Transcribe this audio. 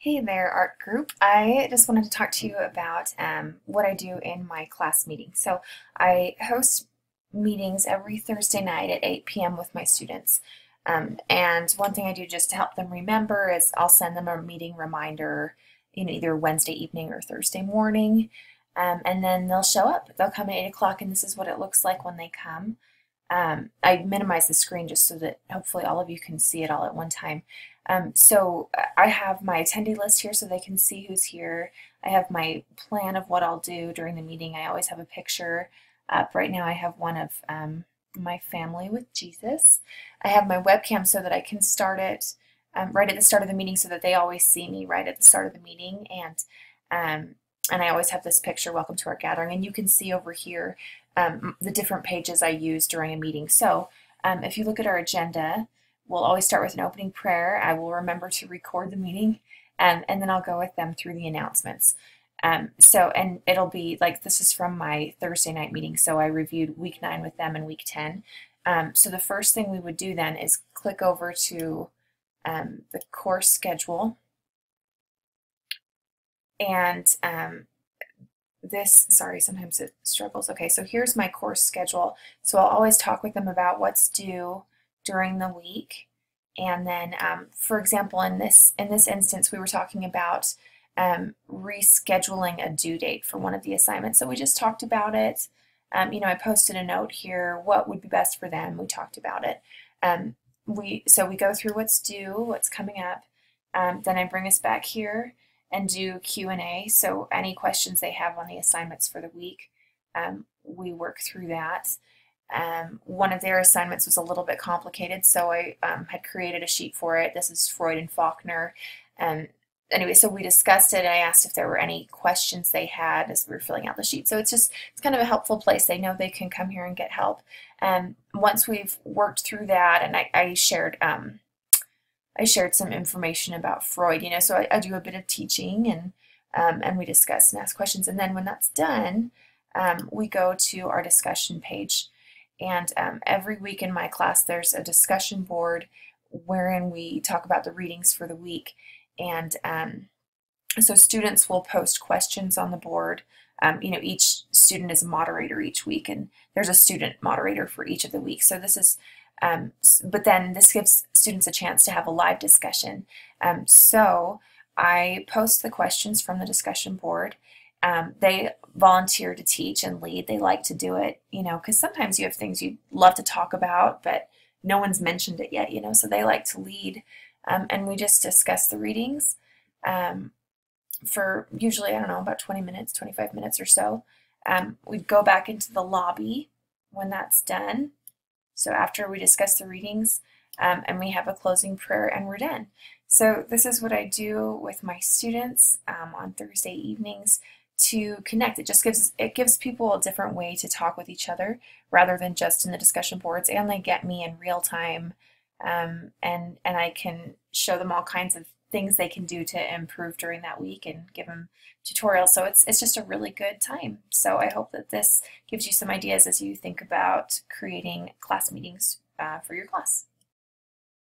Hey there, art group. I just wanted to talk to you about what I do in my class meeting. So I host meetings every Thursday night at 8 p.m. with my students. And one thing I do just to help them remember is I'll send them a meeting reminder, either Wednesday evening or Thursday morning. And then they'll show up. They'll come at 8 o'clock, and this is what it looks like when they come. I minimize the screen just so that hopefully all of you can see it all at one time. So I have my attendee list here so they can see who's here. I have my plan of what I'll do during the meeting. I always have a picture up. Right now I have one of my family with Jesus. I have my webcam so that I can start it right at the start of the meeting so that they always see me right at the start of the meeting. And I always have this picture, welcome to our gathering, and you can see over here the different pages I use during a meeting. So if you look at our agenda, we'll always start with an opening prayer. I will remember to record the meeting, and then I'll go with them through the announcements. And it'll be like, this is from my Thursday night meeting, so I reviewed week 9 with them and week 10. So the first thing we would do then is click over to the course schedule. And sorry, sometimes it struggles. Okay, so here's my course schedule. So I'll always talk with them about what's due during the week. And then, for example, in this instance, we were talking about rescheduling a due date for one of the assignments. So we just talked about it. I posted a note here, what would be best for them. We talked about it. So we go through what's due, what's coming up. Then I bring us back here and do Q&A. So any questions they have on the assignments for the week, we work through that. One of their assignments was a little bit complicated, so I had created a sheet for it. This is Freud and Faulkner. Anyway, so we discussed it. I asked if there were any questions they had as we were filling out the sheet. So it's kind of a helpful place. They know they can come here and get help. Once we've worked through that, and I shared some information about Freud, so I do a bit of teaching, and we discuss and ask questions. And then when that's done, we go to our discussion page. And every week in my class, there's a discussion board wherein we talk about the readings for the week. And so students will post questions on the board. Each student is a moderator each week, and there's a student moderator for each of the weeks. So this is but then this gives students a chance to have a live discussion. So I post the questions from the discussion board. They volunteer to teach and lead. They like to do it, because sometimes you have things you'd love to talk about, but no one's mentioned it yet, so they like to lead. And we just discuss the readings for usually, I don't know, about 20 minutes, 25 minutes or so. We'd go back into the lobby when that's done. So after we discuss the readings, and we have a closing prayer, and we're done. So this is what I do with my students on Thursday evenings to connect. It gives people a different way to talk with each other rather than just in the discussion boards, and they get me in real time, and I can show them all kinds of things they can do to improve during that week and give them tutorials. So it's just a really good time. So I hope that this gives you some ideas as you think about creating class meetings for your class.